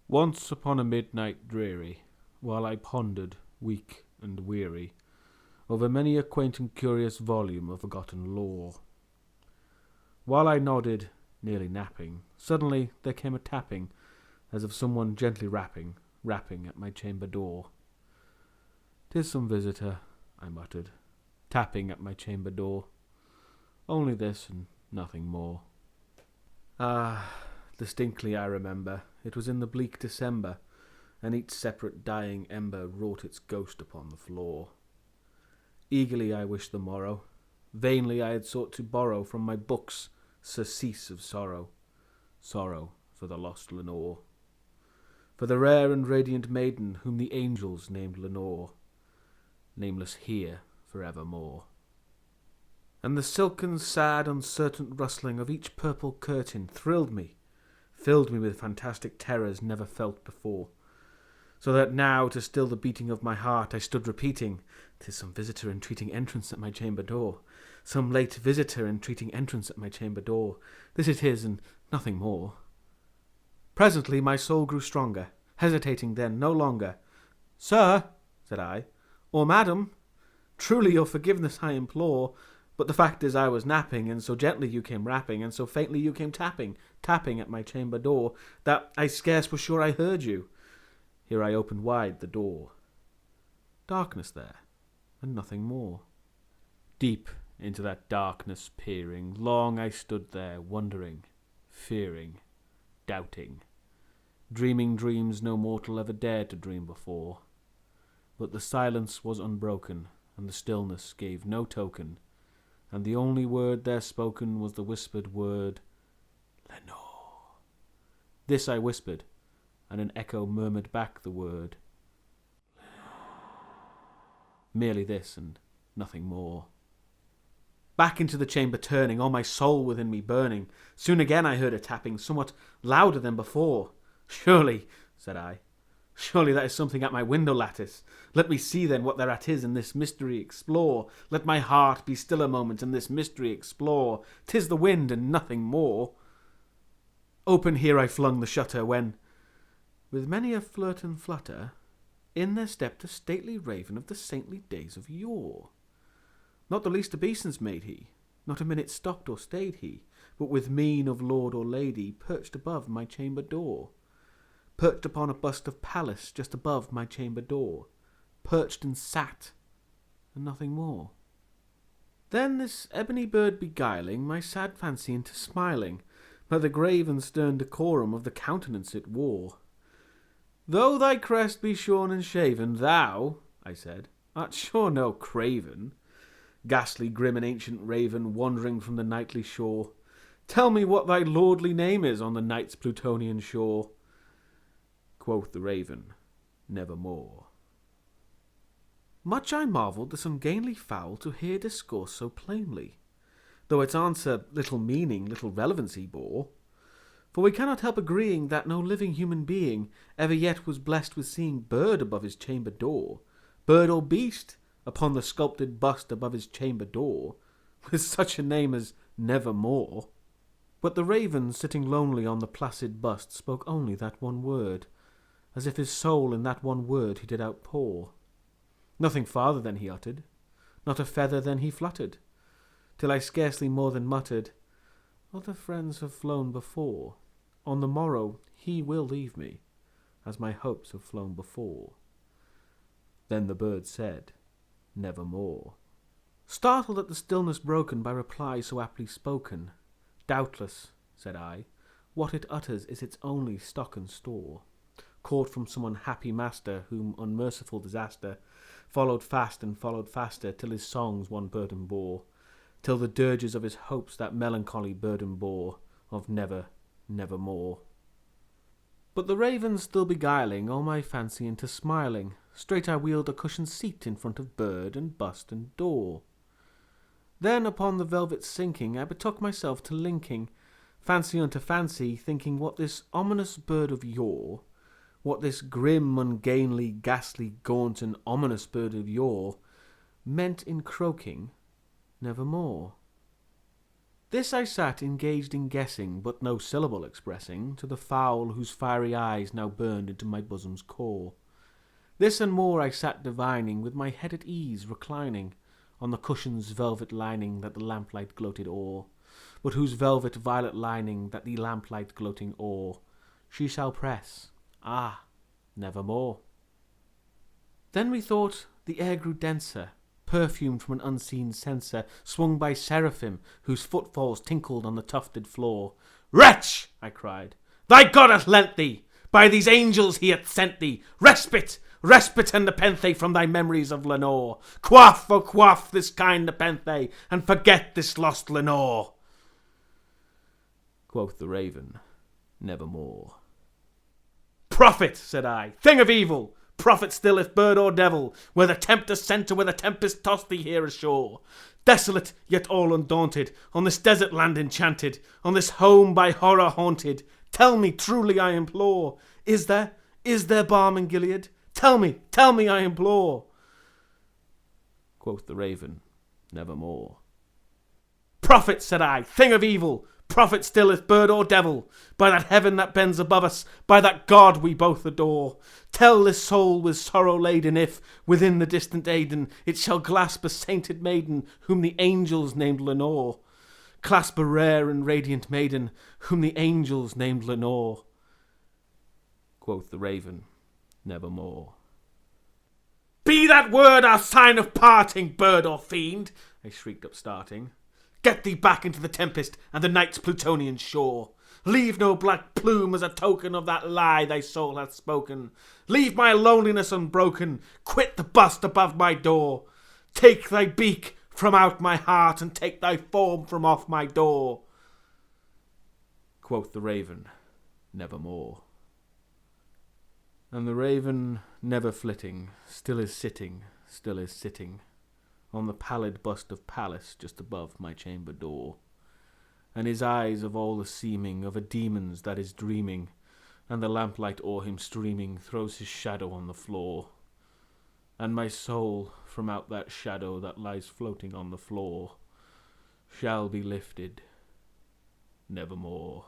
Once upon a midnight dreary, while I pondered, weak and weary, over many a quaint and curious volume of forgotten lore. While I nodded, nearly napping, suddenly there came a tapping, as of someone gently rapping at my chamber door. "'Tis some visitor," I muttered, tapping at my chamber door. "Only this and nothing more." Distinctly I remember, it was in the bleak December, and each separate dying ember wrought its ghost upon the floor. Eagerly I wished the morrow. Vainly I had sought to borrow from my books surcease of sorrow, sorrow for the lost Lenore, for the rare and radiant maiden whom the angels named Lenore, nameless here for evermore. And the silken, sad, uncertain rustling of each purple curtain thrilled me, filled me with fantastic terrors never felt before, so that now, to still the beating of my heart, I stood repeating, "'Tis some visitor entreating entrance at my chamber door, some late visitor entreating entrance at my chamber door. This it is, and nothing more." Presently my soul grew stronger, hesitating then no longer. "Sir," said I, "or madam, truly your forgiveness I implore, but the fact is I was napping, and so gently you came rapping, and so faintly you came tapping at my chamber door, that I scarce was sure I heard you." Here I opened wide the door. Darkness there, and nothing more. Deep into that darkness peering, long I stood there, wondering, fearing, doubting, dreaming dreams no mortal ever dared to dream before. But the silence was unbroken, and the stillness gave no token, and the only word there spoken was the whispered word, "Lenore." This I whispered, and an echo murmured back the word, "Lenore." Merely this, and nothing more. Back into the chamber turning, all my soul within me burning, soon again I heard a tapping, somewhat louder than before. "Surely," said I, "surely that is something at my window lattice. Let me see then what thereat is, and this mystery explore. Let my heart be still a moment, and this mystery explore. 'Tis the wind, and nothing more." Open here I flung the shutter, when, with many a flirt and flutter, in there stepped a stately raven of the saintly days of yore. Not the least obeisance made he, not a minute stopped or stayed he, but with mien of lord or lady perched above my chamber door. Perched upon a bust of Pallas just above my chamber door. Perched and sat, and nothing more. Then this ebony bird beguiling my sad fancy into smiling, by the grave and stern decorum of the countenance it wore. "Though thy crest be shorn and shaven, thou," I said, "art sure no craven. Ghastly, grim, and ancient raven, wandering from the nightly shore, tell me what thy lordly name is on the night's Plutonian shore." Quoth the raven, "Nevermore." Much I marvelled this ungainly fowl to hear discourse so plainly, though its answer little meaning, little relevancy bore. For we cannot help agreeing that no living human being ever yet was blessed with seeing bird above his chamber door, bird or beast upon the sculpted bust above his chamber door, with such a name as Nevermore. But the raven, sitting lonely on the placid bust, spoke only that one word, as if his soul in that one word he did outpour. Nothing farther than he uttered, not a feather than he fluttered, till I scarcely more than muttered, "Other friends have flown before. On the morrow he will leave me, as my hopes have flown before." Then the bird said, "Nevermore." Startled at the stillness broken by reply so aptly spoken, "Doubtless," said I, "what it utters is its only stock and store, caught from some unhappy master, whom unmerciful disaster followed fast and followed faster, till his songs one burden bore, till the dirges of his hopes that melancholy burden bore, of never, nevermore." But the raven still beguiling all my fancy into smiling, straight I wheeled a cushioned seat in front of bird and bust and door. Then upon the velvet sinking I betook myself to linking fancy unto fancy, thinking what this ominous bird of yore, what this grim, ungainly, ghastly, gaunt, and ominous bird of yore meant in croaking "Nevermore." This I sat engaged in guessing, but no syllable expressing, to the fowl whose fiery eyes now burned into my bosom's core. This and more I sat divining, with my head at ease reclining on the cushion's velvet lining that the lamplight gloated o'er, but whose velvet violet lining that the lamplight gloating o'er she shall press, nevermore. Then methought the air grew denser, perfumed from an unseen censer, swung by seraphim, whose footfalls tinkled on the tufted floor. "Wretch!" I cried, "thy God hath lent thee, by these angels he hath sent thee, respite, respite and nepenthe from thy memories of Lenore. Quaff, oh quaff this kind nepenthe, and forget this lost Lenore." Quoth the raven, "Nevermore." "Prophet," said I, "thing of evil! Prophet still, if bird or devil, where the tempest sent or where the tempest tossed thee here ashore. Desolate, yet all undaunted, on this desert land enchanted, on this home by horror haunted. Tell me, truly I implore, is there balm in Gilead? Tell me, I implore." Quoth the raven, "Nevermore." "Prophet," said I, "thing of evil! Prophet still, if bird or devil, by that heaven that bends above us, by that God we both adore. Tell this soul with sorrow laden if, within the distant Aidenn, it shall clasp a sainted maiden whom the angels named Lenore. Clasp a rare and radiant maiden whom the angels named Lenore." Quoth the raven, "Nevermore." "Be that word our sign of parting, bird or fiend!" I shrieked up starting. "Get thee back into the tempest and the night's Plutonian shore. Leave no black plume as a token of that lie thy soul hath spoken. Leave my loneliness unbroken. Quit the bust above my door. Take thy beak from out my heart and take thy form from off my door." Quoth the raven, "Nevermore." And the raven, never flitting, still is sitting, on the pallid bust of Pallas just above my chamber door. And his eyes of all the seeming of a demon's that is dreaming, and the lamplight o'er him streaming throws his shadow on the floor. And my soul from out that shadow that lies floating on the floor shall be lifted nevermore.